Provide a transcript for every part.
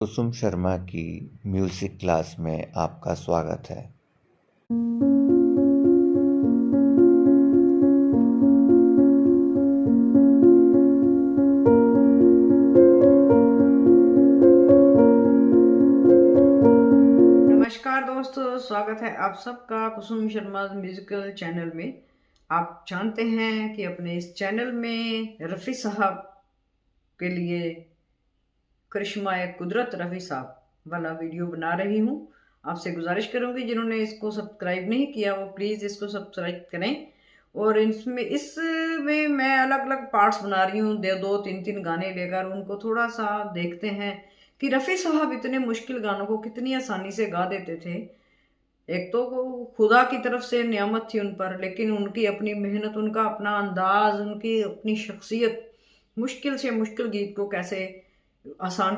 कुसुम शर्मा की music class में आपका स्वागत है। नमस्कार दोस्तों, स्वागत है आप सबका कुसुम शर्मा म्यूजिकल चैनल में। आप जानते हैं कि अपने इस चैनल में रफ़ी साहब के लिए करिश्मा कुदरत रफ़ी साहब वाला वीडियो बना रही हूँ। आपसे गुजारिश करूँगी जिन्होंने इसको सब्सक्राइब नहीं किया वो प्लीज़ इसको सब्सक्राइब करें। और इसमें मैं अलग अलग पार्ट्स बना रही हूँ, दो तीन तीन गाने लेकर उनको थोड़ा सा देखते हैं कि रफ़ी साहब इतने मुश्किल गानों को कितनी आसानी से गा देते थे। एक तो वो खुदा की तरफ से नियामत थी उन पर, लेकिन उनकी अपनी मेहनत, उनका अपना अंदाज, उनकी अपनी शख्सियत मुश्किल से मुश्किल गीत को कैसे आसान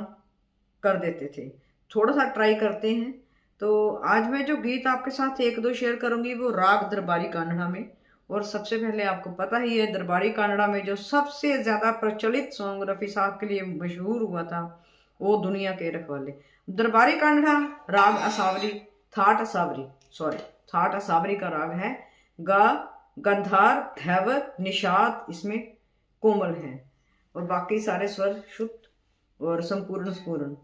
कर देते थे। थोड़ा सा ट्राई करते हैं। तो आज मैं जो गीत आपके साथ एक दो शेयर करूंगी वो राग दरबारी कान्हड़ा में। और सबसे पहले आपको पता ही है दरबारी कान्हड़ा में जो सबसे ज्यादा प्रचलित सॉन्ग रफ़ी साहब के लिए मशहूर हुआ था वो दुनिया के रखवाले। दरबारी कान्हड़ा राग असावरी, थाट असावरी, सॉरी थाट असावरी का राग है। गा, गंधार, धैवत, निषाद इसमें कोमल है और बाकी सारे स्वर शुद्ध और संपूर्ण स्फुरन।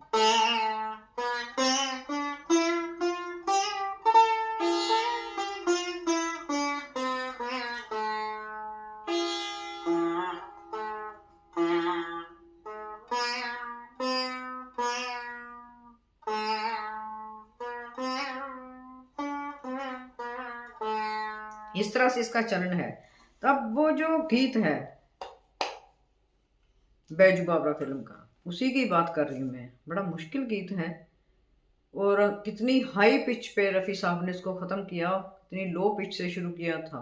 इस तरह से इसका चलन है। तब वो जो गीत है बैजू बावरा फिल्म का, उसी की बात कर रही हूँ मैं। बड़ा मुश्किल गीत है और कितनी हाई पिच पे रफ़ी साहब ने इसको ख़त्म किया, कितनी लो पिच से शुरू किया था।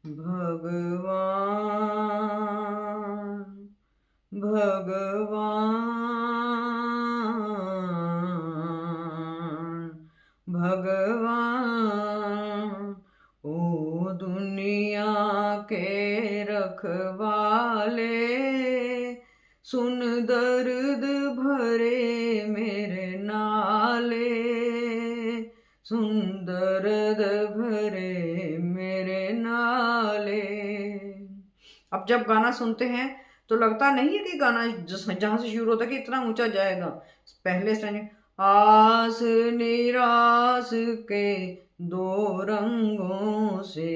भगवान भगवान भगवान ओ दुनिया के रखवाले, सुन दर्द भरे मेरे नाले, सुन दर्द भरे मेरे नाले। अब जब गाना सुनते हैं तो लगता नहीं है कि गाना जहां से शुरू होता है कि इतना ऊंचा जाएगा। पहले से आस निराश के दो रंगों से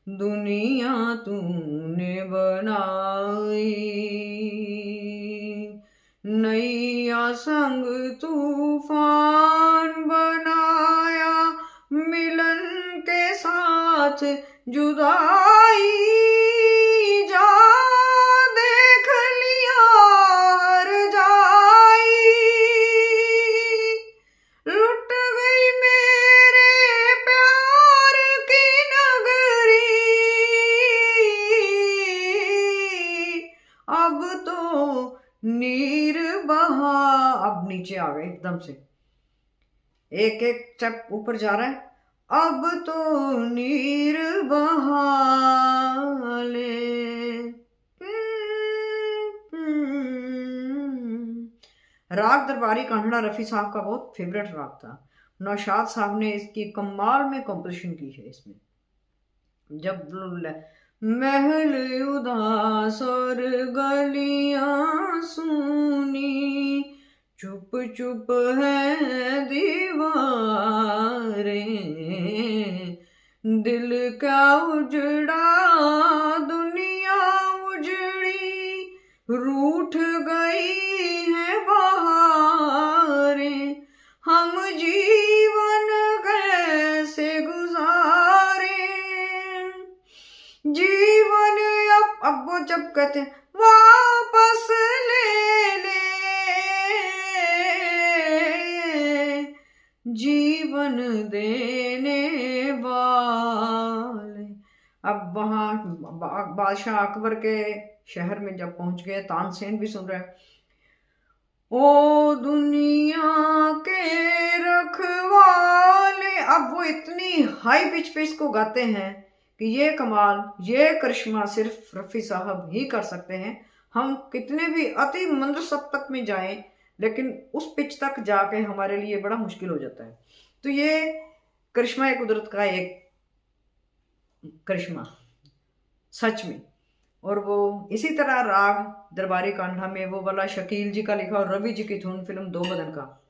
दुनिया तूने बनाई, नैया संग तूफान बनाया, मिलन के साथ जुदाई, जा देख लिया हर जाई, लुट गई मेरे प्यार की नगरी, अब तो नीर बहा। अब नीचे आ गए एकदम से, एक एक स्टेप ऊपर जा रहा है। अब तो नीर बहाले। राग दरबारी कान्हड़ा रफ़ी साहब का बहुत फेवरेट राग था। नौशाद साहब ने इसकी कमाल में कंपोजिशन की है। इसमें जब महल उदास और गलियां सुनी, चुप चुप है दीवारें, दिल क्या उजड़ा दुनिया उजड़ी, रूठ गई है बहारें, हम जीवन कैसे गुजारे, जीवन अब वो जब कहते हैं वापस ले ले, जीवन देने वाले। अब वहां बादशाह अकबर के शहर में जब पहुंच गए, तानसेन भी सुन रहे, ओ दुनिया के रखवाले। अब वो इतनी हाई पिच पे इसको गाते हैं कि ये कमाल, ये करिश्मा सिर्फ रफ़ी साहब ही कर सकते हैं। हम कितने भी अति मंद सप्तक में जाएं, लेकिन उस पिच तक जाके हमारे लिए बड़ा मुश्किल हो जाता है। तो ये करिश्मा है कुदरत का, एक करिश्मा सच में। और वो इसी तरह राग दरबारी कांधा में वो वाला शकील जी का लिखा और रवि जी की धुन, फिल्म दो बदन का।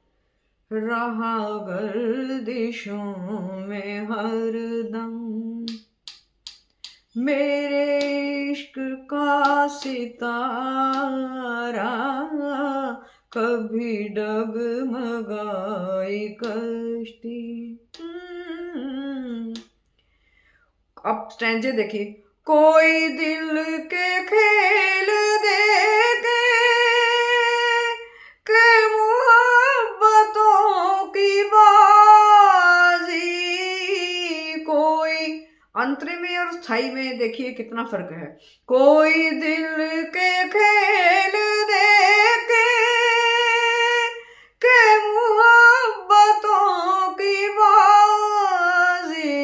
रहा गर्दिशों में हरदम मेरे इश्क का सितारा, कभी डगमगाई कश्ती। अब स्टैंजे देखिए। कोई दिल के खेल देखे के मोहब्बतों की बाजी, कोई अंतरिम में और स्थाई में देखिए कितना फर्क है। कोई दिल के खेल देखे के मोहब्बतों की बाजी,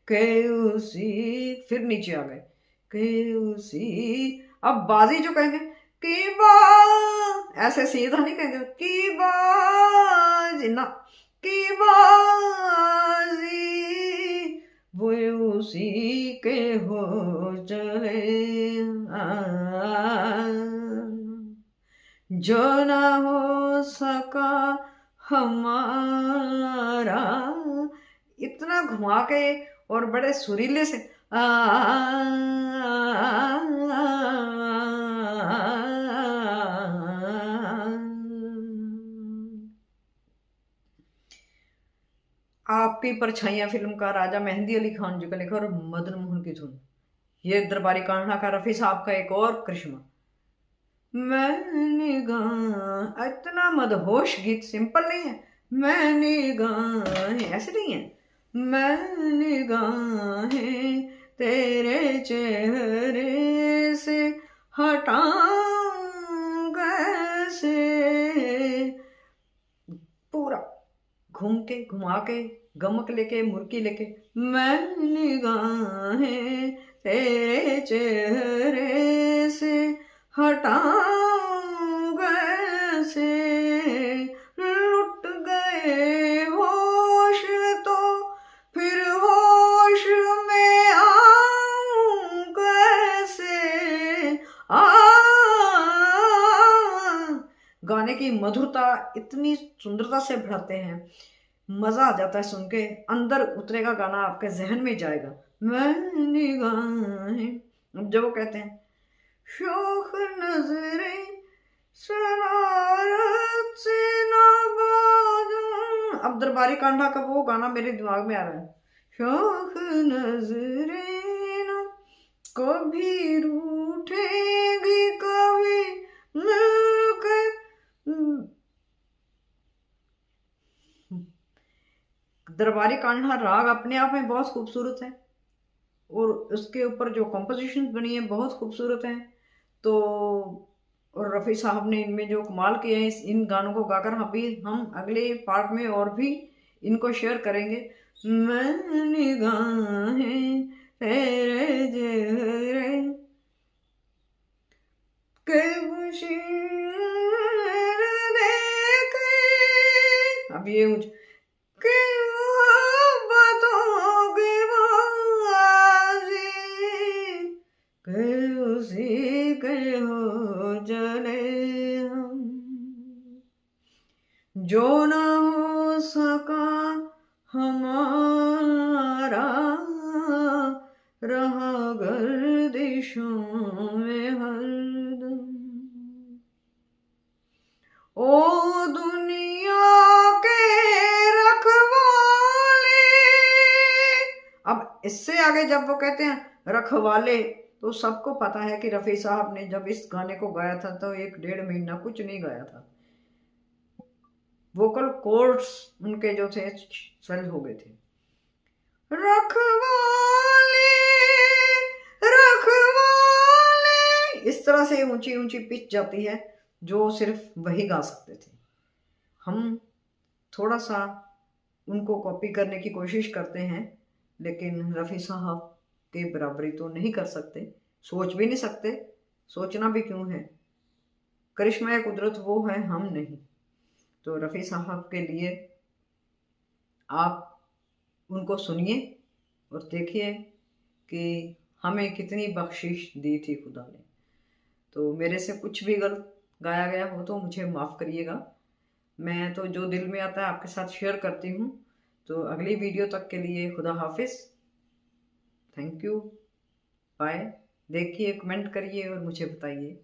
के उसी, फिर नीचे आ गए, के उसी। अब बाजी जो कहेंगे की ऐसे सीधा नहीं कहेंगे की बाजी ना, की बाजी वो उसी के हो चले जो ना हो सका हमारा। इतना घुमा के और बड़े सुरीले से आपकी परछाइयां फिल्म का राजा मेहंदी अली खान जी का लिखा और मदन मोहन की धुन। ये दरबारी कान्हा का रफी साहब का एक और करिश्मा। मैंने गां, इतना मदहोश गीत, सिंपल नहीं है। मैंने गां ऐसे नहीं है। मैंने गाहें तेरे चेहरे से हटाऊं कैसे, पूरा घूम के घुमा के गमक लेके मुर्की लेके। मैंने गाहें तेरे चेहरे से हटाऊं कैसे, लुट गए होश तो फिर होश में आऊं कैसे। गाने की मधुरता इतनी सुंदरता से बढ़ाते हैं, मजा आ जाता है सुन के, अंदर उतरेगा गाना, आपके जहन में जाएगा। मैंने गाहें, अब जब वो कहते हैं शोख नजरे शरारत से ना बाजूं, अब दरबारी कांधा का वो गाना मेरे दिमाग में आ रहा है। शोख नजरे ना कभी रूठेगी कभी मिलकर। दरबारी कान्हा राग अपने आप में बहुत खूबसूरत है और उसके ऊपर जो कंपोजिशन बनी है बहुत खूबसूरत है। तो और रफ़ी साहब ने इनमें जो कमाल किया है, इन गानों को गाकर हम अगले पार्ट में और भी इनको शेयर करेंगे। मैंने गाहें तेरे चेहरे के देखे, अब ये के मोहब्बतों की बाजी, के उसी के हो चले हम, जो ना हो सका हमारा, रहा गर्दिशों में हरदम। ओ दुनिया के रखवाले, अब इससे आगे जब वो कहते हैं रखवाले, तो सबको पता है कि रफ़ी साहब ने जब इस गाने को गाया था तो 1-1.5 महीना कुछ नहीं गाया था। वोकल कोर्ड्स उनके जो थे स्वेल हो गए थे। रखवाले रखवाले, इस तरह से ऊंची ऊंची पिच जाती है जो सिर्फ वही गा सकते थे। हम थोड़ा सा उनको कॉपी करने की कोशिश करते हैं, लेकिन रफ़ी साहब के बराबरी तो नहीं कर सकते, सोच भी नहीं सकते, सोचना भी क्यों है। करिश्मा कुदरत वो है, हम नहीं। तो रफ़ी साहब के लिए आप उनको सुनिए और देखिए कि हमें कितनी बख्शिश दी थी खुदा ने। तो मेरे से कुछ भी गलत गाया गया हो तो मुझे माफ़ करिएगा। मैं तो जो दिल में आता है आपके साथ शेयर करती हूँ। तो अगली वीडियो तक के लिए खुदा हाफ़िज़। Thank you. बाय। देखिए, कमेंट करिए और मुझे बताइए।